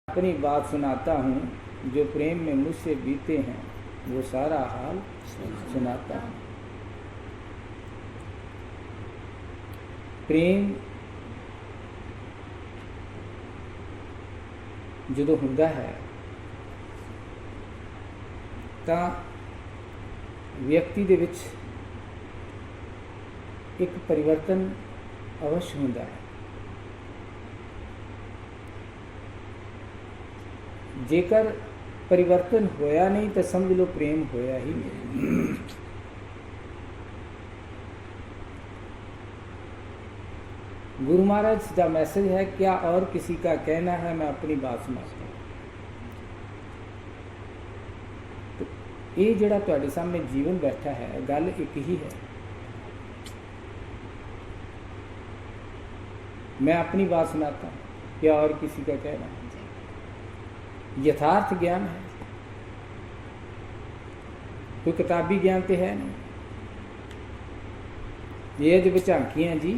अपनी बात सुनाता हूँ, जो प्रेम में मुझसे बीते हैं वो सारा हाल सुनाता हूँ। प्रेम ਜਦੋਂ ਹੁੰਦਾ ਹੈ ਤਾਂ ਵਿਅਕਤੀ ਦੇ ਵਿੱਚ ਇੱਕ ਪਰਿਵਰਤਨ ਅਵਸ਼ ਹੁੰਦਾ ਹੈ। ਜੇਕਰ परिवर्तन होया नहीं तो समझ लो प्रेम होया ही नहीं। गुरु महाराज का मैसेज है, क्या और किसी का कहना है, मैं अपनी बात सुनाता हूँ। तो ये जिहड़ा तुहाडे सामने जीवन बैठा है, गल एक ही है। मैं अपनी बात सुनाता हूँ, क्या और किसी का कहना है। यथार्थ ज्ञान है, कोई किताबी ज्ञान तो है नहीं। ये जो झांकियां जी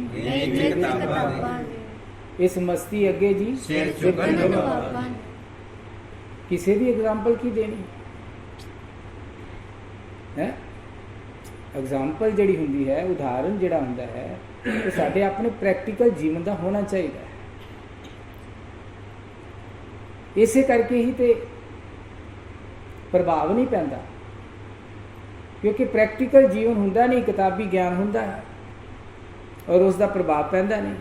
इस मस्ती अगे जी किसी भी एग्जाम्पल की देनी है। एग्जाम्पल जिहड़ी हुंदी है, उदाहरण जिहड़ा हुंदा है, वो साडे अपने प्रैक्टिकल जीवन का होना चाहिए। इसे करके ही तो प्रभाव नहीं पैंदा, क्योंकि प्रैक्टिकल जीवन हुंदा नहीं, किताबी ज्ञान हुंदा है और उसका प्रभाव पैंदा नहीं।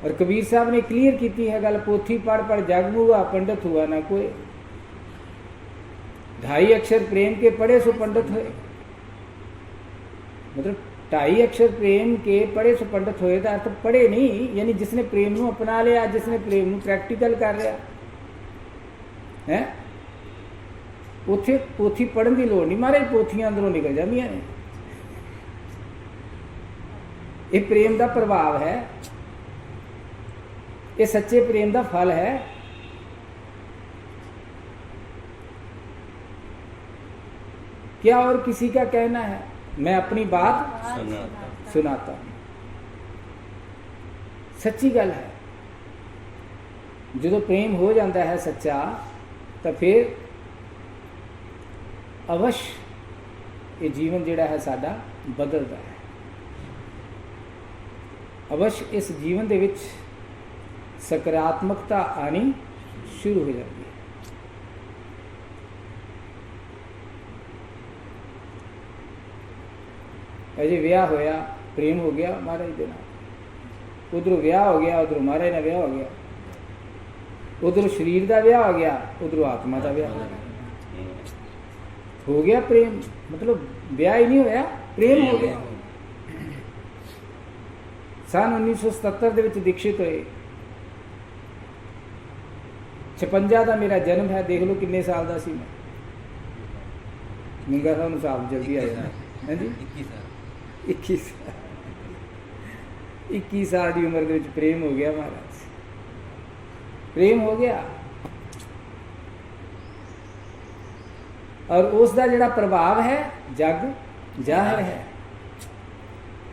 और कबीर साहब ने क्लीयर की है गल, पोथी पढ़ पढ़ जग मुआ, पंडित हुआ ना कोई। 2.5 अक्षर प्रेम के पढ़े सो पंडित हुए, मतलब 2.5 अक्षर प्रेम के पढ़े सो पंडित होए का अर्थ पढ़े नहीं, यानी जिसने प्रेम को अपना लिया, जिसने प्रेम को प्रैक्टिकल कर लिया है, उत्थे पोथी पढ़न की लोड़ नहीं। महाराज पोथियां अंदरों निकल जांदियां ने। ये प्रेम का प्रभाव है, ये सच्चे प्रेम का फल है। क्या और किसी का कहना है, मैं अपनी बात सुनाता हूं। सच्ची गल है, जो प्रेम हो जाता है सच्चा, तो फिर अवश्य ये जीवन जिहड़ा है साडा बदलता है। अवश्य इस जीवन दे विच सकारात्मकता आनी शुरू हो जाती है। अजे विआह होया, प्रेम हो गया महाराज दे नाल, उधरों विआह हो गया, उधरों महाराज नाल विआह हो गया, उधरों शरीर का विआह हो गया, उधरों आत्मा का विआह हो गया प्रेम। मतलब विआह ही नहीं होया, प्रेम हो गया। सन 1977 दे विच दीक्षित होए, 56 का मेरा जन्म है। देख लो किन्ने साल का सी मैं। मुंगा साहब साहब जल्दी आ जाना है जी। 21 साल की उम्र के प्रेम हो गया महाराज, प्रेम हो गया। और उसका जिहड़ा प्रभाव है जग जाहिर है।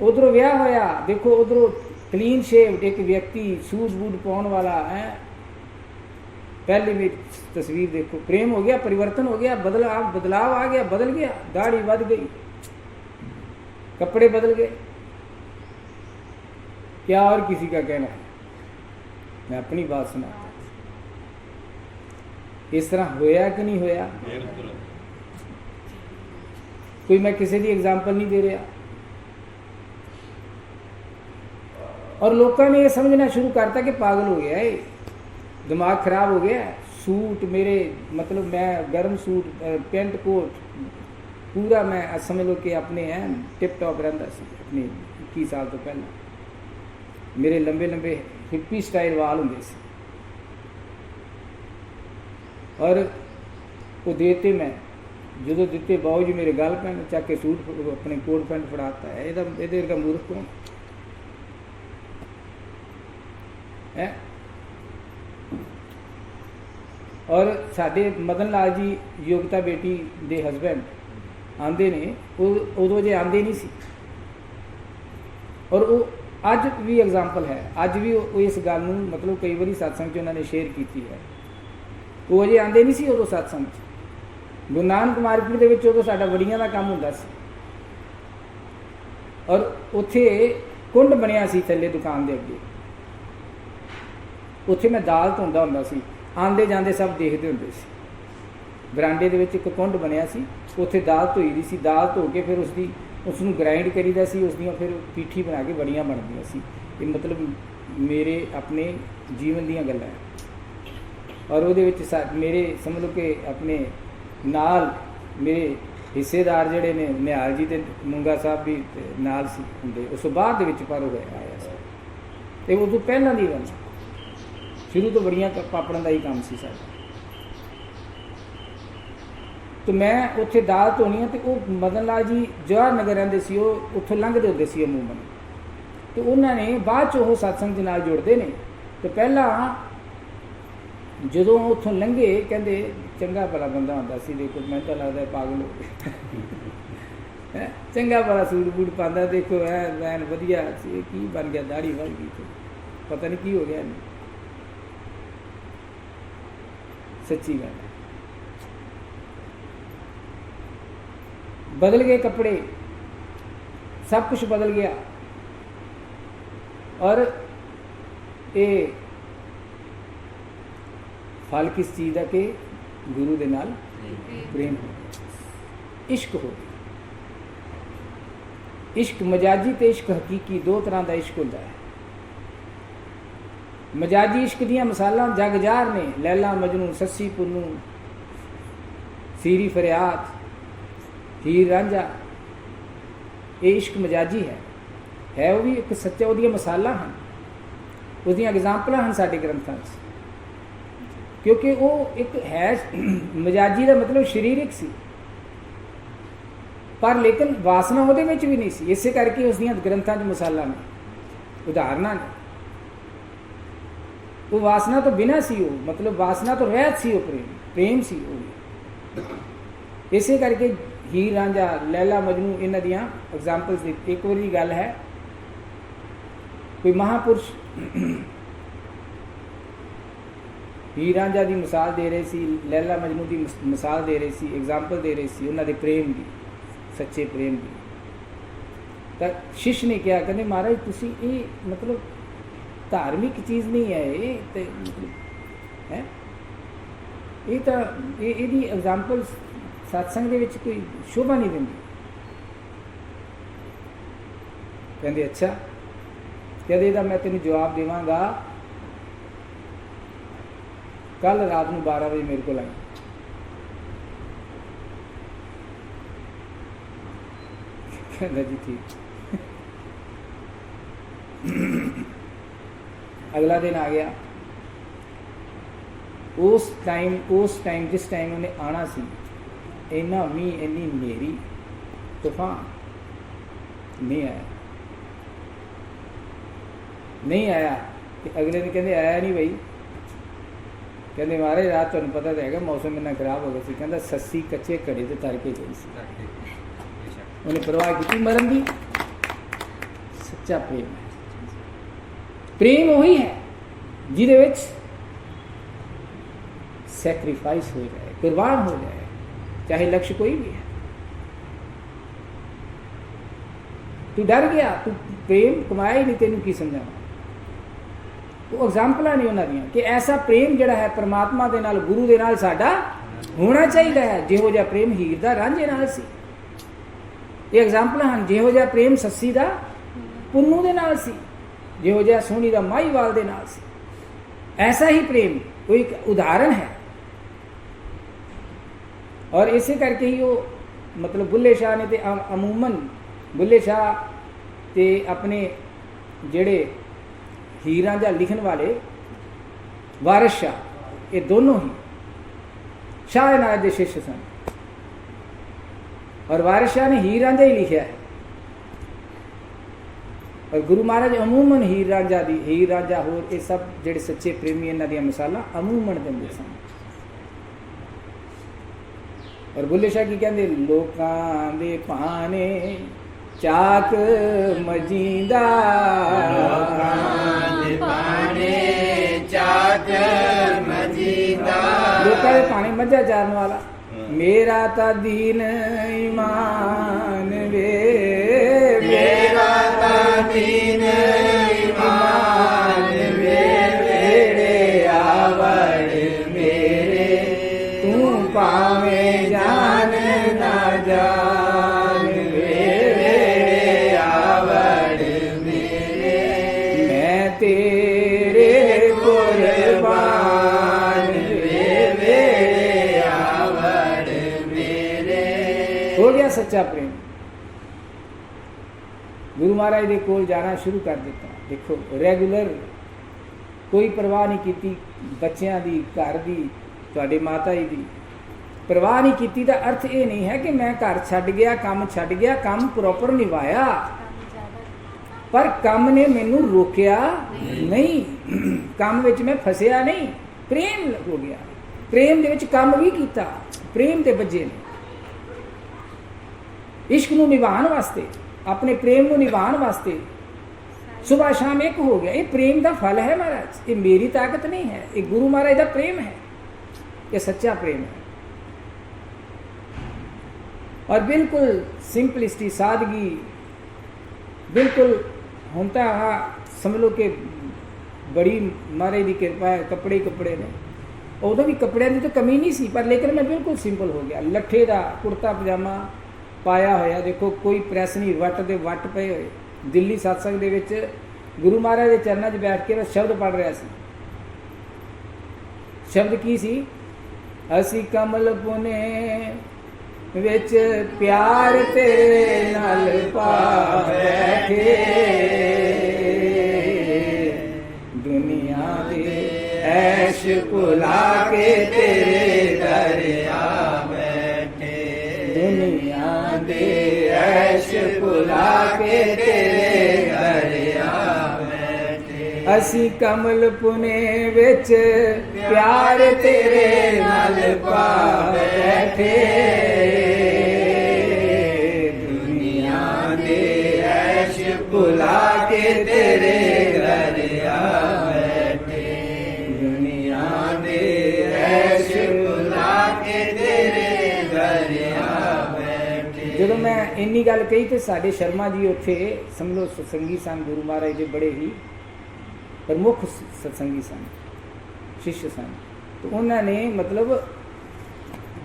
उधरों विआह होया, देखो उधरों क्लीन शेव्ड एक व्यक्ति, सूट बूट पाने वाला है। पहली भी तस्वीर देखो, प्रेम हो गया, परिवर्तन हो गया, बदलाव आ गया, बदल गया, दाढ़ी बढ़ गई, कपड़े बदल गए। क्या और किसी का कहना है, मैं अपनी बात सुनाता हूं। इस तरह होया कि नहीं होया, कोई मैं किसी की एग्जाम्पल नहीं दे रहा। और लोगों ने यह समझना शुरू करता कि पागल हो गया है, दिमाग खराब हो गया। सूट मेरे, मतलब मैं गर्म सूट, पेंट कोट पूरा मैं समझ लो कि अपने हैं टिप टॉप रहा अपने 21 साल तो पहले। मेरे लंबे लंबे हिप्पी स्टाइल वाल होंगे सी, और वो देते मैं जो दिते बाऊ जी मेरे गल पैन चक के सूट अपने कोट पैंट फड़ाता है। ये मूर्ख कौन है। और साडे मदन लाल जी योगिता बेटी दे हसबैंड आंदे ने, उदों जे आंदे नहीं सी, और वो ਅੱਜ ਵੀ ਐਗਜ਼ਾਮਪਲ ਹੈ, ਅੱਜ ਵੀ ਉਹ ਇਸ ਗੱਲ ਨੂੰ ਮਤਲਬ ਕਈ ਵਾਰੀ ਸਤਸੰਗ 'ਚ ਉਹਨਾਂ ਨੇ ਸ਼ੇਅਰ ਕੀਤੀ ਹੈ। ਉਹ ਅਜੇ ਆਉਂਦੇ ਨਹੀਂ ਸੀ ਉਦੋਂ ਸਤਸੰਗ 'ਚ। ਗੁਰੂ ਨਾਨਕ ਮਾਰਕੀਟ ਦੇ ਵਿੱਚ ਉਦੋਂ ਸਾਡਾ ਵੜੀਆਂ ਦਾ ਕੰਮ ਹੁੰਦਾ ਸੀ, ਔਰ ਉੱਥੇ ਕੁੰਡ ਬਣਿਆ ਸੀ ਥੱਲੇ ਦੁਕਾਨ ਦੇ ਅੱਗੇ, ਉੱਥੇ ਮੈਂ ਦਾਲ ਧੋਂਦਾ ਹੁੰਦਾ ਸੀ। ਆਉਂਦੇ ਜਾਂਦੇ ਸਭ ਦੇਖਦੇ ਹੁੰਦੇ ਸੀ। ਬਰਾਂਡੇ ਦੇ ਵਿੱਚ ਇੱਕ ਕੁੰਡ ਬਣਿਆ ਸੀ, ਉੱਥੇ ਦਾਲ ਧੋਈ ਦੀ ਸੀ। ਦਾਲ ਧੋ ਕੇ ਫਿਰ ਉਸ ਨੂੰ ਗ੍ਰਾਈਂਡ ਕਰੀਦਾ ਸੀ, ਉਸ ਦੀਆਂ ਫਿਰ ਪੀਠੀ ਬਣਾ ਕੇ ਬੜੀਆਂ ਬਣਦੀਆਂ ਸੀ। ਇਹ ਮਤਲਬ ਮੇਰੇ ਆਪਣੇ ਜੀਵਨ ਦੀਆਂ ਗੱਲਾਂ ਹੈ। ਔਰ ਉਹਦੇ ਵਿੱਚ ਮੇਰੇ ਸਮਝ ਲਓ ਕਿ ਆਪਣੇ ਨਾਲ ਮੇਰੇ ਹਿੱਸੇਦਾਰ ਜਿਹੜੇ ਨੇ ਨਿਹਾਲ ਜੀ ਤੇ ਮੁੰਗਾ ਸਾਹਿਬ ਵੀ ਨਾਲ ਸੀ ਹੁੰਦੇ। ਉਸ ਤੋਂ ਬਾਅਦ ਦੇ ਵਿੱਚ ਪਰ ਉਹ ਆਇਆ ਸੀ, ਅਤੇ ਉਦੋਂ ਪਹਿਲਾਂ ਦੀ ਗੱਲ, ਸ਼ੁਰੂ ਤੋਂ ਬੜੀਆਂ ਪਾਪੜਾਂ ਦਾ ਹੀ ਕੰਮ ਸੀ ਸਾਡਾ। ਅਤੇ ਮੈਂ ਉੱਥੇ ਦਾਲ ਧੋਣੀ, ਅਤੇ ਉਹ ਮਦਨ ਲਾਲ ਜੀ ਜਵਾਹਰ ਨਗਰ ਰਹਿੰਦੇ ਸੀ, ਉਹ ਉੱਥੋਂ ਲੰਘਦੇ ਹੁੰਦੇ ਸੀ ਅਮੂਮਨ। ਅਤੇ ਉਹਨਾਂ ਨੇ ਬਾਅਦ 'ਚ ਉਹ ਸਤਸੰਗ ਦੇ ਨਾਲ ਜੁੜਦੇ ਨੇ। ਅਤੇ ਪਹਿਲਾਂ ਜਦੋਂ ਉੱਥੋਂ ਲੰਘੇ ਕਹਿੰਦੇ ਚੰਗਾ ਭਲਾ ਬੰਦਾ ਹੁੰਦਾ ਸੀ, ਦੇਖੋ ਮੈਨੂੰ ਤਾਂ ਲੱਗਦਾ ਪਾਗਲ ਹੋ ਗਿਆ। ਚੰਗਾ ਭਲਾ ਸੂਟ ਬੂਟ ਪਾਉਂਦਾ, ਦੇਖੋ ਐਨ ਵਧੀਆ ਸੀ, ਕੀ ਬਣ ਗਿਆ, ਦਾੜੀ ਵੱਧ ਗਈ, ਪਤਾ ਨਹੀਂ ਕੀ ਹੋ ਗਿਆ ਇਹਨੂੰ। ਸੱਚੀ ਗੱਲ ਹੈ, बदल गए कपड़े, सब कुछ बदल गया। और ये फल किस चीज़ का कि गुरु दे नाल प्रेम हो गया, इश्क हो गया। इश्क मजाजी ते इश्क हकीकी, दो तरह का इश्क होता है। मजाजी इश्क दियाँ मिसालां जग जार ने, लैला मजनू, सस्सी पुन्नू, सीरी फरियाद, हीर रांझा। ये इश्क मजाजी है वो भी एक सच्चा, वो मिसालां हैं, उसदियां एग्जाम्पलां हैं साडे ग्रंथां च। क्योंकि वो एक है मजाजी का मतलब शरीरिक सी, पर लेकिन वासना उहदे विच भी नहीं सी, इसे करके उसदियां ग्रंथां च मिसालां ने, उदाहरणां ने। वो वासना तो बिना सी, वो मतलब वासना तो रहत सी, वो प्रेम सी वो। इसे करके हीर रांझा, लैला मजनू, इन्हां दियां एग्जाम्पल्स दी। एक बार की गल है, कोई महापुरुष हीर रांझा की मिसाल दे रहे सी, लैला मजनू की मिसाल दे रहे सी, एग्जाम्पल दे रहे सी उन्हां दे प्रेम की, सच्चे प्रेम की। तो शिष्य ने कहा, कहते महाराज तुसी ये मतलब धार्मिक चीज़ नहीं है, ये तो मतलब है, ये तो ये एग्जाम्पल सत्संग दे विच कोई शोभा नहीं देंदी। कहते अच्छा, कहते इहदा मैं तेनों जवाब देवांगा, कल रात को 12 बजे मेरे को आई। कहता जी ठीक। अगला दिन आ गया। उस टाइम जिस टाइम उन्हें आना सी, इन्ना मीह, इन्नी नेरी, तूफान नहीं आया। कि अगले दिन कहते आया नहीं भाई, कहते महाराज रात तुहानूं पता तो है मौसम इन्ना खराब हो गया सी। कहता सस्सी कच्चे घड़े ते तर के गई सी, उन्हें परवाह की मरन की। सच्चा प्रेम है, प्रेम वही है जिहदे विच सैक्रीफाइस हो जाए, कुर्बान हो जाए, चाहे लक्ष्य कोई भी है। तू डर गया, तू प्रेम कमाया ही नहीं, तेनों की समझाना। वो एग्जाम्पल नहीं उन्होंने कि ऐसा प्रेम जिहड़ा है परमात्मा दे नाल, गुरु दे नाल साडा होना चाहिए है, जिहो जिहा प्रेम हीर दा रांझे नाल सी। ये एग्जाम्पल हैं, जिहो जिहा प्रेम सस्सी दा पुन्नू दे नाल सी, जिहो जिहा सोहनी दा माहीवाल दे नाल सी। ऐसा ही प्रेम कोई एक उदाहरण है। और इसे करके ही वो मतलब बुल्ले शाह ने ते अमूमन बुल्ले शाह ते अपने जेड़े हीर रांझा लिखन वाले वारिस शाह, ये दोनों ही शाह इनायत के शिष्य सन। और वारिस शाह ने हीर रांझा ही लिखा है, और गुरु महाराज अमूमन हीर रांझा होर ये सब जेड़े सच्चे प्रेमी इन्हां दियां मिसालां अमूमन दिंदे सन। और बुल्ले शाह की कहते लोकां दे भाने ਚਾਕ ਮਜੀਂਦਾ ਚਾਕ ਮਜੀਦਾ ਲੋਕਾਂ ਦੇ ਪਾਣੀ ਮੱਝਾਂ ਚਾਰਨ ਵਾਲਾ। ਮੇਰਾ ਤਾਂ ਦੀਨ ਈਮਾਨ ਵੇ, ਮੇਰਾ ਤਾਂ ਦੀਨ ਈਮਾਨ ਵੇ, ਮੇਰੇ ਆਵੜ ਮੇਰੇ ਤੂੰ ਭਾਵੇਂ ਜਾਨ ਨਾ ਜਾਨ ਵੇ, ਮੇਰੇ ਆਵੜ ਮੇਰੇ ਮੈਂ ਤੇਰੇ ਕੁਰਬਾਨ ਵੇ, ਮੇਰੇ ਆਵੜ ਮੇਰੇ। ਹੋ ਗਿਆ ਸੱਚਾ ਪ੍ਰੇਮ। ਗੁਰੂ ਮਹਾਰਾਜ ਦੇ ਕੋਲ ਜਾਣਾ ਸ਼ੁਰੂ ਕਰ ਦਿੱਤਾ। ਦੇਖੋ ਰੈਗੂਲਰ, ਕੋਈ ਪਰਵਾਹ ਨਹੀਂ ਕੀਤੀ ਬੱਚਿਆਂ ਦੀ, ਘਰ ਦੀ, ਤੁਹਾਡੇ ਮਾਤਾ ਜੀ ਦੀ ਪਰਵਾਹ ਨਹੀਂ ਕੀਤੀ। ਦਾ ਅਰਥ ਇਹ ਨਹੀਂ ਹੈ ਕਿ ਮੈਂ ਘਰ ਛੱਡ ਗਿਆ, ਕੰਮ ਛੱਡ ਗਿਆ, ਕੰਮ ਪ੍ਰੋਪਰ ਨਿਭਾਇਆ, ਪਰ ਕੰਮ ਨੇ ਮੈਨੂੰ ਰੋਕਿਆ ਨਹੀਂ, ਕੰਮ ਵਿੱਚ ਮੈਂ ਫਸਿਆ ਨਹੀਂ, ਪ੍ਰੇਮ ਹੋ ਗਿਆ। ਪ੍ਰੇਮ ਦੇ ਵਿੱਚ ਕੰਮ ਵੀ ਕੀਤਾ, ਪ੍ਰੇਮ ਦੇ ਬੱਜੇ ਨੇ। ਇਸ਼ਕ ਨੂੰ ਨਿਭਾਉਣ ਵਾਸਤੇ, ਆਪਣੇ ਪ੍ਰੇਮ ਨੂੰ ਨਿਭਾਉਣ ਵਾਸਤੇ ਸੁਬਹ ਸ਼ਾਮ ਇੱਕ ਹੋ ਗਿਆ। ਇਹ ਪ੍ਰੇਮ ਦਾ ਫਲ ਹੈ ਮਹਾਰਾਜ, ਇਹ ਮੇਰੀ ਤਾਕਤ ਨਹੀਂ ਹੈ, ਇਹ ਗੁਰੂ ਮਹਾਰਾਜ ਦਾ ਪ੍ਰੇਮ ਹੈ, ਇਹ ਸੱਚਾ ਪ੍ਰੇਮ ਹੈ। और बिल्कुल सिंपलिसिटी, सादगी, बिल्कुल होता हाँ समझ लो कि बड़ी महाराज की कृपा है। कपड़े कपड़े ने उदों भी कपड़िया की तो कमी नहीं सी, पर लेकिन मैं बिल्कुल सिंपल हो गया। लट्ठे का कुर्ता पजामा पाया होया, देखो कोई प्रैस नहीं, वट दे वट पे हुए। दिल्ली सत्संग दे विच गुरु महाराज के चरणों 'च बैठ के मैं शब्द पढ़ रहा सी। शब्द की सी? असी कमल पुने विच प्यार तेरे नाल पा बैठे, दुनिया दे ऐश भुला के तेरे दर आ बैठे, दुनिया दे ऐश भुला के तेरे दर आ बैठे। असी कमल पुने विच प्यार तेरे नाल पा बैठे, भुला के तेरे घर आ बैठे, दुनिया दे ऐश भुला के तेरे घर आ बैठे। ਜਦੋਂ ਮੈਂ ਇੰਨੀ ਗੱਲ ਕਹੀ ਤੇ ਸਾਡੇ ਸ਼ਰਮਾ ਜੀ ਉੱਥੇ ਸਮਝੋ ਸਤਸੰਗੀ ਸਨ, ਗੁਰੂ ਮਹਾਰਾਜ ਦੇ ਬੜੇ ਹੀ ਪ੍ਰਮੁੱਖ ਸਤਸੰਗੀ ਸਨ, ਸ਼ਿਸ਼ ਸਨ। ਤੇ ਉਹਨਾਂ ਨੇ ਮਤਲਬ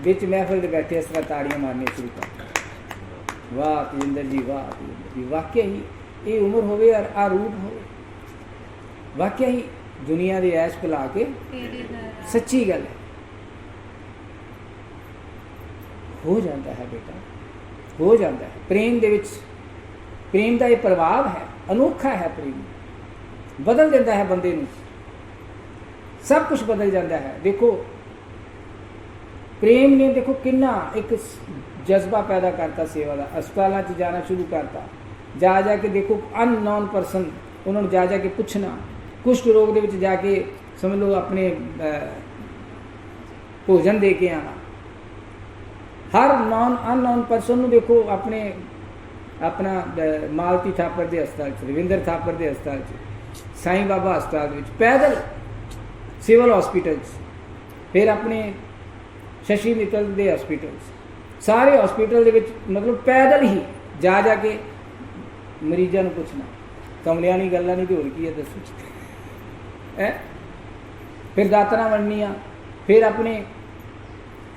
ਵਿੱਚ ਮਹਿਫਲ ਦੇ ਬੈਠੇ ਇਸ ਤਰ੍ਹਾਂ ਤਾੜੀਆਂ ਮਾਰਨੀਆਂ ਸ਼ੁਰੂ ਕਰ। ਵਾਹ ਤੇਜਿੰਦਰ ਜੀ, ਵਾਹ ਤੇਜਿੰਦਰ ਜੀ, ਵਾਕਿਆ ਹੀ ਇਹ ਉਮਰ ਹੋਵੇ ਔਰ ਆ ਰੂਪ ਹੋਵੇ, ਵਾਕਿਆ ਹੀ ਦੁਨੀਆ ਦੇ ਐਸ਼ ਭੁਲਾ ਕੇ, ਸੱਚੀ ਗੱਲ ਹੈ, ਹੋ ਜਾਂਦਾ ਹੈ ਬੇਟਾ, ਹੋ ਜਾਂਦਾ ਹੈ। ਪ੍ਰੇਮ ਦੇ ਵਿੱਚ, ਪ੍ਰੇਮ ਦਾ ਇਹ ਪ੍ਰਭਾਵ ਹੈ, ਅਨੋਖਾ ਹੈ ਪ੍ਰੇਮ, ਬਦਲ ਦਿੰਦਾ ਹੈ ਬੰਦੇ ਨੂੰ, ਸਭ ਕੁਝ ਬਦਲ ਜਾਂਦਾ ਹੈ। ਦੇਖੋ ਪ੍ਰੇਮ ਨੇ ਦੇਖੋ ਕਿੰਨਾ ਇੱਕ ਜਜ਼ਬਾ ਪੈਦਾ ਕਰਤਾ ਸੇਵਾ ਦਾ। ਹਸਪਤਾਲਾਂ 'ਚ ਜਾਣਾ ਸ਼ੁਰੂ ਕਰਤਾ, ਜਾ ਜਾ ਕੇ ਦੇਖੋ ਅਨਨੋਨ ਪਰਸਨ, ਉਹਨਾਂ ਨੂੰ ਜਾ ਜਾ ਕੇ ਪੁੱਛਣਾ, ਕੁਸ਼ਟ ਰੋਗ ਦੇ ਵਿੱਚ ਜਾ ਕੇ ਸਮਝ ਲਓ ਆਪਣੇ ਭੋਜਨ ਦੇ ਕੇ ਆਉਣਾ। ਹਰ ਅਨਨੋਨ ਪਰਸਨ ਨੂੰ ਦੇਖੋ ਆਪਣੇ ਆਪਣਾ ਮਾਲਤੀ ਥਾਪਰ ਦੇ ਹਸਪਤਾਲ 'ਚ, ਰਵਿੰਦਰ ਥਾਪਰ ਦੇ ਹਸਪਤਾਲ 'ਚ, ਸਾਈਂ ਬਾਬਾ ਹਸਪਤਾਲ ਦੇ ਵਿੱਚ, ਪੈਦਲ ਸਿਵਲ ਹਸਪੀਟਲ 'ਚ, ਫਿਰ ਆਪਣੇ ਸ਼ਸ਼ੀ ਮਿੱਤਲ ਦੇ ਹਸਪੀਟਲ 'ਚ, ਸਾਰੇ ਹਸਪੀਟਲ ਦੇ ਵਿੱਚ ਮਤਲਬ ਪੈਦਲ ਹੀ ਜਾ ਜਾ ਕੇ ਮਰੀਜ਼ਾਂ ਨੂੰ ਪੁੱਛਣਾ। ਕਮਲਿਆਂ ਦੀ ਗੱਲਾਂ ਨਹੀਂ ਤੇ ਹੋਰ ਕੀ ਹੈ ਦੱਸੋ ਹੈ। ਫਿਰ ਦਾਤਰਾਂ ਵੰਡਣੀਆਂ, ਫਿਰ ਆਪਣੇ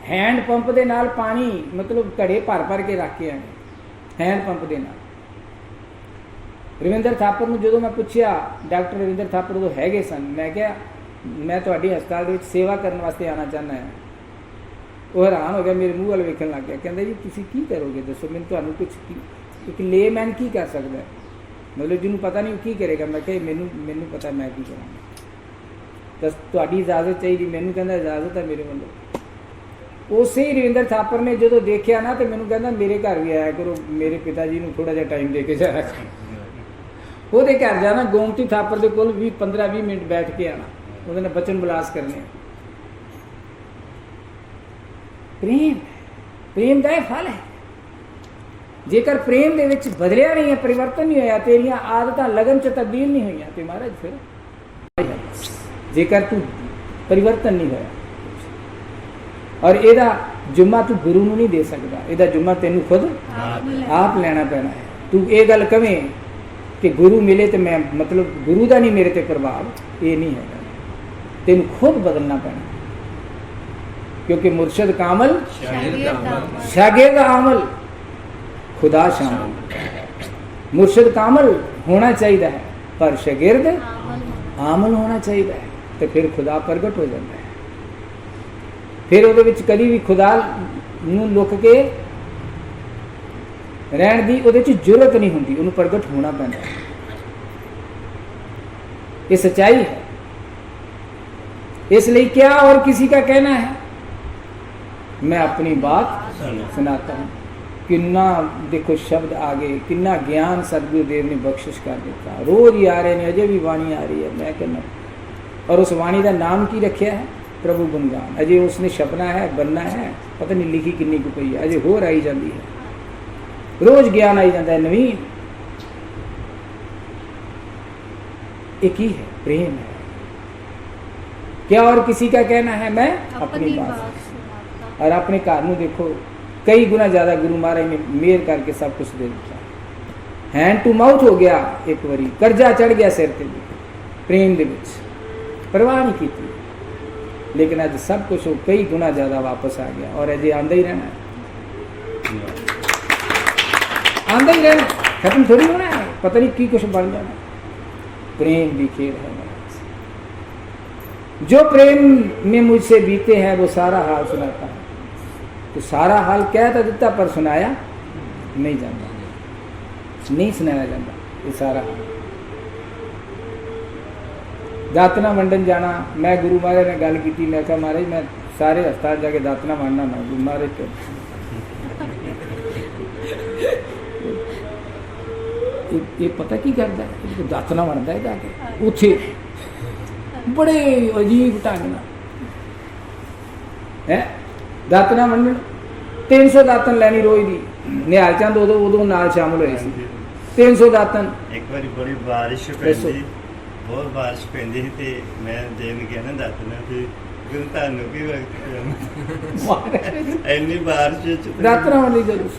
ਹੈਂਡ ਪੰਪ ਦੇ ਨਾਲ ਪਾਣੀ ਮਤਲਬ ਘੜੇ ਭਰ ਭਰ ਕੇ ਰੱਖ ਕੇ ਆਣੇ, ਹੈਂਡ ਪੰਪ ਦੇ ਨਾਲ। ਰਵਿੰਦਰ ਥਾਪਰ ਨੂੰ ਜਦੋਂ ਮੈਂ ਪੁੱਛਿਆ, ਡਾਕਟਰ ਰਵਿੰਦਰ ਥਾਪਰ ਉਦੋਂ ਹੈਗੇ ਸਨ, ਮੈਂ ਕਿਹਾ ਮੈਂ ਤੁਹਾਡੀ ਹਸਪਤਾਲ ਦੇ ਵਿੱਚ ਸੇਵਾ ਕਰਨ ਵਾਸਤੇ ਆਉਣਾ ਚਾਹੁੰਦਾ ਹਾਂ। ਉਹ ਹੈਰਾਨ ਹੋ ਗਿਆ, ਮੇਰੇ ਮੂੰਹ ਵੱਲ ਵੇਖਣ ਲੱਗ ਗਿਆ, ਕਹਿੰਦਾ ਜੀ ਤੁਸੀਂ ਕੀ ਕਰੋਗੇ ਦੱਸੋ ਮੈਨੂੰ, ਤੁਹਾਨੂੰ ਕੁਛ ਇੱਕ ਲੇਮੈਨ ਕੀ ਕਰ ਸਕਦਾ, ਮਤਲਬ ਜਿਹਨੂੰ ਪਤਾ ਨਹੀਂ ਉਹ ਕੀ ਕਰੇਗਾ। ਮੈਂ ਕਿਹਾ ਮੈਨੂੰ ਪਤਾ ਮੈਂ ਕੀ ਕਰਾਂਗਾ, ਤਾਂ ਤੁਹਾਡੀ ਇਜਾਜ਼ਤ ਚਾਹੀਦੀ। ਮੈਨੂੰ ਕਹਿੰਦਾ ਇਜਾਜ਼ਤ ਹੈ ਮੇਰੇ ਵੱਲੋਂ। ਉਸੇ ਹੀ ਰਵਿੰਦਰ ਥਾਪਰ ਨੇ ਜਦੋਂ ਦੇਖਿਆ ਨਾ, ਤੇ ਮੈਨੂੰ ਕਹਿੰਦਾ ਮੇਰੇ ਘਰ ਵੀ ਆਇਆ ਕਰੋ, ਮੇਰੇ ਪਿਤਾ ਜੀ ਨੂੰ ਥੋੜ੍ਹਾ ਜਿਹਾ ਟਾਈਮ ਦੇ ਕੇ ਜਾਇਆ ਕਰੋ। ਉਹਦੇ ਘਰ ਜਾਣਾ, ਗੋਮਤੀ ਥਾਪਰ ਦੇ ਕੋਲ 15-20 ਮਿੰਟ ਬੈਠ ਕੇ ਆਉਣਾ, ਉਹਦੇ ਨਾਲ ਬਚਨ ਬਲਾਸ ਕਰਨੇ। ਪ੍ਰੇਮ, ਪ੍ਰੇਮ ਦਾ ਇਹ ਫਲ ਹੈ। ਜੇਕਰ ਪ੍ਰੇਮ ਦੇ ਵਿੱਚ ਬਦਲਿਆ ਨਹੀਂ ਹੈ, ਪਰਿਵਰਤਨ ਨਹੀਂ ਹੋਇਆ, ਤੇਰੀਆਂ ਆਦਤਾਂ ਲਗਨ 'ਚ ਤਬਦੀਲ ਨਹੀਂ ਹੋਈਆਂ, ਤੇ ਮਹਾਰਾਜ ਫਿਰ ਜੇਕਰ ਤੂੰ ਪਰਿਵਰਤਨ ਨਹੀਂ ਹੋਇਆ, ਔਰ ਇਹਦਾ ਜੁਮਾ ਤੂੰ ਗੁਰੂ ਨੂੰ ਨਹੀਂ ਦੇ ਸਕਦਾ, ਇਹਦਾ ਜੁਮਾ ਤੈਨੂੰ ਖੁਦ ਆਪ ਲੈਣਾ ਪੈਣਾ ਹੈ। ਤੂੰ ਇਹ ਗੱਲ ਕਵੇਂ ਕਿ ਗੁਰੂ ਮਿਲੇ ਤੇ ਮੈਂ ਮਤਲਬ ਗੁਰੂ ਦਾ ਨਹੀਂ ਮੇਰੇ ਤੇ ਪ੍ਰਭਾਵ, ਇਹ ਨਹੀਂ ਹੈਗਾ, ਤੈਨੂੰ ਖੁਦ ਬਦਲਣਾ ਪੈਣਾ, क्योंकि मुर्शद कामल शागिर्द आमल खुदा शामिल। मुर्शद कामल होना चाहिए है, पर शागिर्द आमल होना चाहिए है, तो फिर खुदा प्रगट हो जाता है। फिर ਉਹਦੇ ਵਿੱਚ ਕਦੀ ਵੀ ਖੁਦਾ ਨੂੰ ਲੁਕ ਕੇ ਰਹਿਣ ਦੀ ਉਹਦੇ 'ਚ ਜ਼ਰੂਰਤ ਨਹੀਂ ਹੁੰਦੀ, ਉਹਨੂੰ ਪ੍ਰਗਟ ਹੋਣਾ ਪੈਂਦਾ ਹੈ। ये सच्चाई है। इसलिए क्या और किसी का कहना है, मैं अपनी बात सुनाता हूँ। किन्ना देखो शब्द आ गए, किन्ना ज्ञान सतगुरुदेव ने बख्शिश कर दिता, रोज ही आ रहे हैं, अजय भी वाणी आ रही है, मैं कहना। और उस वाणी का नाम की रखा है, प्रभु गुणगान। अजय उसने छपना है, बनना है, पता नहीं लिखी किन्नी को पई है, अजय होर आई जाती है, रोज ज्ञान आई जाता है नवीन। एक ही है, प्रेम है। क्या और किसी का कहना है, मैं अपनी बात। और अपने घर में देखो कई गुना ज़्यादा गुरु महाराज ने मेहर करके सब कुछ दे दिया। हैंड टू माउथ हो गया, एक बारी कर्जा चढ़ गया सिर ते, प्रेम दे विच परवाह नहीं की, लेकिन अज सब कुछ कई गुना ज़्यादा वापस आ गया, और अजय आंदा ही रहना है, आंदा ही रहना, खत्म थोड़ी होना है, पता नहीं की कुछ बन जाना। प्रेम भी खेल है। जो प्रेम में मुझसे बीते हैं वो सारा हाल सुनाता है। तो सारा हाल कह तो दिता, पर सुनाया नहीं जाता, नहीं सुनाया जाता ये सारा हाल। दातना वंडन जाना, मैं गुरु महाराज ने गल की, मैं कहा महाराज मैं सारे अस्पताल जाके दातना वंडना ना, गुरु महाराज तो ये पता की करता है, दातना वंडता है जाके उथे बड़े अजीब ढंग है दातना वंडन। 300 दातन लैनी रोज दी, निहाल चंद उदों नाल शामिल होए सी। 300 दातन। एक बारी बड़ी बारिश पैंदी, बहुत बारिश पैंदी सी ते मैं देन गया ना दातना, ते गुरु तानू की वक्त इन्नी बारिश च दातना वंडी जरूर।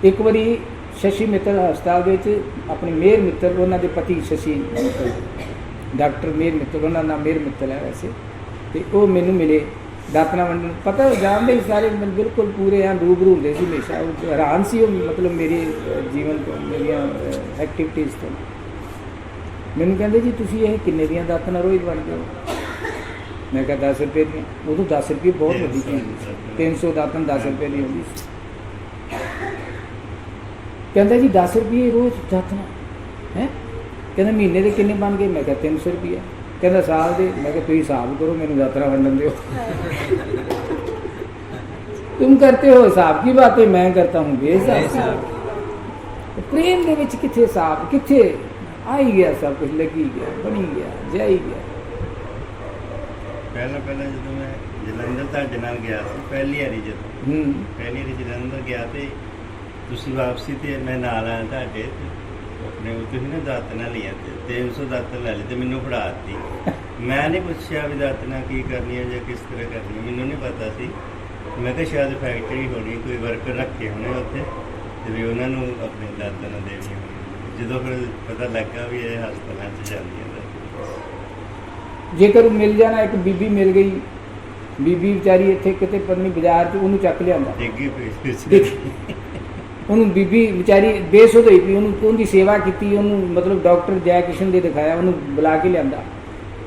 एक बारी शशि मित्तल हस्पताल ਵਿੱਚ अपनी मेहर मित्तल, उन्होंने पति शशि डॉक्टर मेहर मित्तल, उन्होंने नाम मेहर मित्तल है वैसे, तो वो मैनू मिले दातना वंडन, पता जानते ही सारे बिल्कुल पूरे हैं, रूबरू होंगे सी हमेशा, हैरान सी मतलब मेरे जीवन तो मेरिया एक्टिविटीज़ तो। मैनू कहते जी तुसी ये किन्ने दियां दातना रोज़ वंडदे हो, मैं कहा 10 रुपये दी। उदों 10 रुपये बहुत वड्डी चीज़, 300 दातन 10 रुपये की होंगी। कहता जी 10 रुपये रोज़ दातना है, कहता महीने के किन्ने बन गए, मैं कहा 300 रुपये। कहता साल दे, मैं कहा तुम हिसाब करो, मैनू दातना वंडन दो। तुम करते हो हिसाब की बातें, मैं करता हूँ बेहिसाब। प्रेम के विच किथे हिसाब, किथे आ ही गया, सब कुछ लगी गया, बनी गया, जा ही गया। पहला जो मैं जलंधर ਤੁਹਾਡੇ ਨਾਲ ਗਿਆ ਸੀ ਪਹਿਲੀ ਵਾਰੀ, ਜਦੋਂ ਪਹਿਲੀ ਵਾਰੀ ਜਲੰਧਰ ਗਿਆ ਤੇ ਤੁਸੀਂ ਵਾਪਸੀ ਤੇ ਮੈਂ ਨਾਲ ਆਇਆ ਤੁਹਾਡੇ, ਆਪਣੇ ਉਹ ਤੁਸੀਂ ਨਾ ਦਾਤਨਾ ਲਿਆ ਤੇ 300 ਦਾਤਨ ਲੈ ਲਈ ਤੇ ਮੈਨੂੰ ਫੜਾ ਦਿੱਤੀ। ਮੈਂ ਨਹੀਂ ਪੁੱਛਿਆ ਵੀ ਦਾਤਨਾ ਕੀ ਕਰਨੀ ਹੈ ਜਾਂ ਕਿਸ ਤਰ੍ਹਾਂ ਕਰਨੀ ਹੈ, ਮੈਨੂੰ ਨਹੀਂ ਪਤਾ ਸੀ। ਮੈਂ ਕਿਹਾ ਸ਼ਾਇਦ ਫੈਕਟਰੀ ਹੋਣੀ, ਕੋਈ ਵਰਕਰ ਰੱਖੇ ਹੋਣੇ ਉੱਥੇ ਤੇ ਵੀ ਉਹਨਾਂ ਨੂੰ ਆਪਣੀ ਦਾਤਨਾ ਦੇਣੀ ਹੋਣੀ। ਜਦੋਂ ਫਿਰ ਪਤਾ ਲੱਗਾ ਵੀ ਇਹ ਹਸਪਤਾਲਾਂ 'ਚ ਜਾਂਦੀਆਂ ਨੇ। ਜੇਕਰ ਮਿਲ ਜਾਣਾ, ਇੱਕ ਬੀਬੀ ਮਿਲ ਗਈ, ਬੀਬੀ ਵਿਚਾਰੀ ਇੱਥੇ ਕਿਤੇ ਪਰਨੀ ਬਾਜ਼ਾਰ 'ਚ, ਉਹਨੂੰ ਚੱਕ ਲਿਆਂਦਾ, ਡਿੱਗੀ ਪਈ ਉਹਨੂੰ ਬੀਬੀ ਵਿਚਾਰੀ ਬੇਸੁੱਧ ਹੋਈ ਪਈ, ਉਹਨੂੰ ਉਹਦੀ ਸੇਵਾ ਕੀਤੀ, ਉਹਨੂੰ ਮਤਲਬ ਡਾਕਟਰ ਜੈ ਕਿਸ਼ਨ ਦੇ ਦਿਖਾਇਆ, ਉਹਨੂੰ ਬੁਲਾ ਕੇ ਲਿਆਂਦਾ,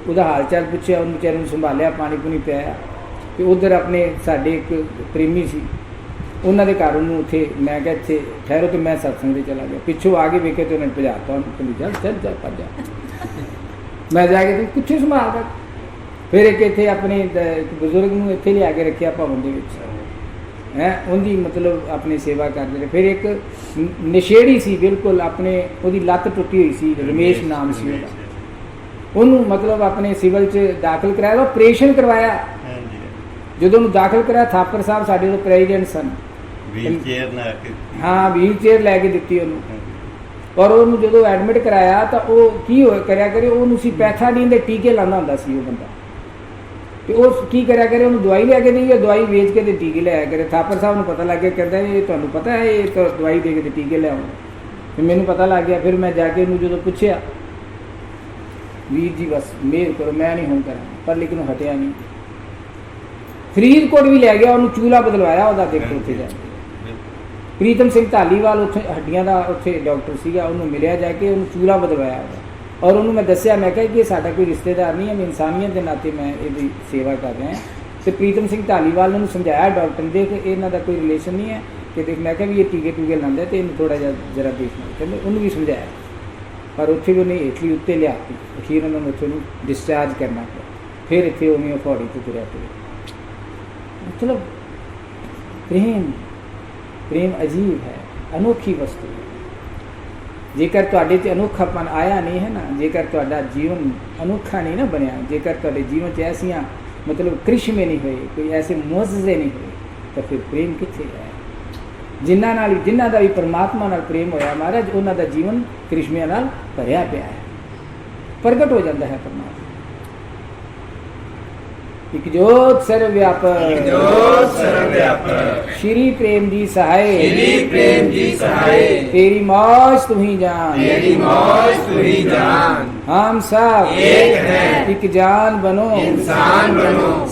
ਉਹਦਾ ਹਾਲ ਚਾਲ ਪੁੱਛਿਆ, ਉਹਨੂੰ ਵਿਚਾਰੇ ਨੂੰ ਸੰਭਾਲਿਆ, ਪਾਣੀ ਪੂਣੀ ਪਿਆਇਆ। ਤੇ ਉਧਰ ਆਪਣੇ ਸਾਡੇ ਇੱਕ ਪ੍ਰੇਮੀ ਸੀ, ਉਹਨਾਂ ਦੇ ਘਰ ਉਹਨੂੰ ਉੱਥੇ ਮੈਂ ਕਿਹਾ ਇੱਥੇ ਠਹਿਰੋ, ਤੇ ਮੈਂ ਸਤਸੰਗ 'ਤੇ ਚਲਾ ਗਿਆ। ਪਿੱਛੋਂ ਆ ਕੇ ਵੇਖੇ ਤੇ ਉਹਨੇ ਭਜਾਤਾ ਉਹਨੂੰ, ਕਹਿੰਦੀ ਚੱਲ ਭੱਜ ਜਾ। ਮੈਂ ਜਾ ਕੇ ਤੇ ਕਿੱਥੇ ਸੰਭਾਲਦਾ। ਫਿਰ ਇੱਕ ਇੱਥੇ ਆਪਣੇ ਇੱਕ ਬਜ਼ੁਰਗ ਨੂੰ ਇੱਥੇ ਲਿਆ ਕੇ ਰੱਖਿਆ ਭਵਨ ਦੇ ਵਿੱਚ, ਹੈ ਉਹਦੀ ਮਤਲਬ ਆਪਣੀ ਸੇਵਾ ਕਰਦੇ ਰਹੇ। ਫਿਰ ਇੱਕ ਨਸ਼ੇੜੀ ਸੀ ਬਿਲਕੁਲ, ਆਪਣੇ ਉਹਦੀ ਲੱਤ ਟੁੱਟੀ ਹੋਈ ਸੀ, ਰਮੇਸ਼ ਨਾਮ ਸੀ ਉਹਦਾ, ਉਹਨੂੰ ਮਤਲਬ ਆਪਣੇ ਸਿਵਲ 'ਚ ਦਾਖਲ ਕਰਾਇਆ, ਆਪਰੇਸ਼ਨ ਕਰਵਾਇਆ। ਜਦੋਂ ਉਹਨੂੰ ਦਾਖਲ ਕਰਾਇਆ ਥਾਪਰ ਸਾਹਿਬ ਸਾਡੇ ਉਹ ਪ੍ਰੈਜ਼ੀਡੈਂਟ ਸਨ। ਵੀਲ ਚੇਅਰ ਨਾ ਕੇ ਹਾਂ ਵੀਲ ਚੇਅਰ ਲੈ ਕੇ ਦਿੱਤੀ ਉਹਨੂੰ। ਔਰ ਉਹਨੂੰ ਜਦੋਂ ਐਡਮਿਟ ਕਰਾਇਆ ਤਾਂ ਉਹ ਕੀ ਹੋਇਆ ਕਰਿਆ ਕਰੇ, ਉਹਨੂੰ ਸੀ ਪੈਥਾਡੀਨ ਦੇ ਟੀਕੇ ਲਾਉਂਦਾ ਹੁੰਦਾ ਸੀ ਉਹ ਬੰਦਾ, ਤੇ ਉਹ ਕੀ ਕਰਿਆ ਕਰੇ, ਉਹਨੂੰ ਦਵਾਈ ਲਿਆ ਕੇ ਦੇਈ, ਉਹ ਦਵਾਈ ਵੇਚ ਕੇ ਤੇ ਟੀਕੇ ਲਿਆਇਆ ਕਰੇ। ਥਾਪਰ ਸਾਹਿਬ ਨੂੰ ਪਤਾ ਲੱਗ ਗਿਆ, ਕਹਿੰਦਾ ਇਹ ਤੁਹਾਨੂੰ ਪਤਾ ਹੈ ਇਹ ਤਾਂ ਦਵਾਈ ਦੇ ਕੇ ਤੇ ਟੀਕੇ ਲਿਆਉਣਾ। ਫਿਰ ਮੈਨੂੰ ਪਤਾ ਲੱਗ ਗਿਆ, ਫਿਰ ਮੈਂ ਜਾ ਕੇ ਉਹਨੂੰ ਜਦੋਂ ਪੁੱਛਿਆ, ਵੀਰ ਜੀ ਬਸ ਮਿਹਰ ਕਰੋ ਮੈਂ ਨਹੀਂ ਹੁਣ ਕਰਾਂ, ਪਰ ਲੇਕਿਨ ਉਹ ਹਟਿਆ ਨਹੀਂ। ਫਰੀਦਕੋਟ ਵੀ ਲੈ ਗਿਆ, ਉਹਨੂੰ ਚੂਲਾ ਬਦਲਵਾਇਆ ਉਹਦਾ, ਦੇਖੋ ਉੱਥੇ ਜਾ ਕੇ। ਪ੍ਰੀਤਮ ਸਿੰਘ ਧਾਲੀਵਾਲ ਉੱਥੇ ਹੱਡੀਆਂ ਦਾ ਉੱਥੇ ਡਾਕਟਰ ਸੀਗਾ, ਉਹਨੂੰ ਮਿਲਿਆ ਜਾ ਕੇ, ਉਹਨੂੰ ਚੂਲਾ ਬਦਲਵਾਇਆ ਉਹਦਾ। ਔਰ ਉਹਨੂੰ ਮੈਂ ਦੱਸਿਆ, ਮੈਂ ਕਿਹਾ ਕਿ ਇਹ ਸਾਡਾ ਕੋਈ ਰਿਸ਼ਤੇਦਾਰ ਨਹੀਂ ਹੈ, ਮੈਂ ਇਨਸਾਨੀਅਤ ਦੇ ਨਾਤੇ ਮੈਂ ਇਹਦੀ ਸੇਵਾ ਕਰ ਰਿਹਾ। ਤੇ ਪ੍ਰੀਤਮ ਸਿੰਘ ਧਾਲੀਵਾਲ ਨੇ ਉਹਨੂੰ ਸਮਝਾਇਆ ਡਾਕਟਰ ਨੇ, ਦੇਖ ਇਹਨਾਂ ਦਾ ਕੋਈ ਰਿਲੇਸ਼ਨ ਨਹੀਂ ਹੈ ਕਿ ਦੇਖ, ਮੈਂ ਕਿਹਾ ਵੀ ਇਹ ਟੀਕੇ ਟੂਕੇ ਲਾਉਂਦਾ ਤੇ ਇਹਨੂੰ ਥੋੜ੍ਹਾ ਜਿਹਾ ਜਰਾ ਦੇਖਣਾ, ਕਹਿੰਦੇ ਉਹਨੂੰ ਵੀ ਸਮਝਾਇਆ। ਪਰ ਉੱਥੇ ਵੀ ਉਹਨੇ ਹੇਠਲੀ ਉੱਤੇ ਲਿਆਤੀ, ਅਖੀਰ ਉਹਨਾਂ ਨੂੰ ਉੱਥੇ ਨੂੰ ਡਿਸਚਾਰਜ ਕਰਨਾ ਪਿਆ। ਫਿਰ ਇੱਥੇ ਉਹਨੇ ਅਫੌੜੀ ਤੋਂ ਤੁਰਿਆ ਪਿਆ। ਮਤਲਬ ਪ੍ਰੇਮ ਅਜੀਬ ਹੈ, ਅਨੋਖੀ ਵਸਤੂ ਹੈ। ਜੇਕਰ ਤੁਹਾਡੇ 'ਚ ਅਨੋਖਾਪਨ ਆਇਆ ਨਹੀਂ ਹੈ ਨਾ, ਜੇਕਰ ਤੁਹਾਡਾ ਜੀਵਨ ਅਨੋਖਾ ਨਹੀਂ ਨਾ ਬਣਿਆ, ਜੇਕਰ ਤੁਹਾਡੇ ਜੀਵਨ 'ਚ ਐਸੀਆਂ ਮਤਲਬ ਕ੍ਰਿਸ਼ਮੇ ਨਹੀਂ ਹੋਏ, ਕੋਈ ਐਸੇ ਮੁਅੱਜ਼ਜ਼ੇ ਨਹੀਂ ਹੋਏ, ਤਾਂ ਫਿਰ ਪ੍ਰੇਮ ਕਿੱਥੇ ਹੈ? ਜਿਨ੍ਹਾਂ ਦਾ ਵੀ ਪਰਮਾਤਮਾ ਨਾਲ ਪ੍ਰੇਮ ਹੋਇਆ ਮਹਾਰਾਜ, ਉਹਨਾਂ ਦਾ ਜੀਵਨ ਕ੍ਰਿਸ਼ਮਿਆਂ ਨਾਲ ਭਰਿਆ ਪਿਆ ਹੈ, ਪ੍ਰਗਟ ਹੋ ਜਾਂਦਾ ਹੈ ਪਰਮਾਤਮਾ। ਇੱਕ ਜੋਤ ਸਰਵ ਵਿਆਪਕ, श्री प्रेम जी सहाय, तेरी मौज तू ही जान, हम सब एक जान बनो,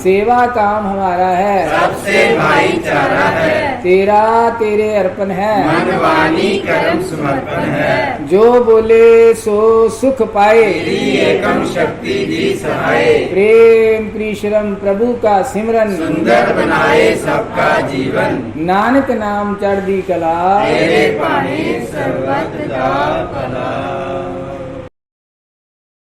सेवा काम हमारा है, सबसे भाईचारा है, तेरा तेरे अर्पण है, मन वाणी कर्म समर्पण है, जो बोले सो सुख पाए, तेरी एकम शक्ति दी सहाय, प्रेम प्रीश्रम प्रभु का सिमरन, सुंदर बनाए सबका जीवन, नानक नाम चढ़दी कला, तेरे पाने सर्वत्र दा भला।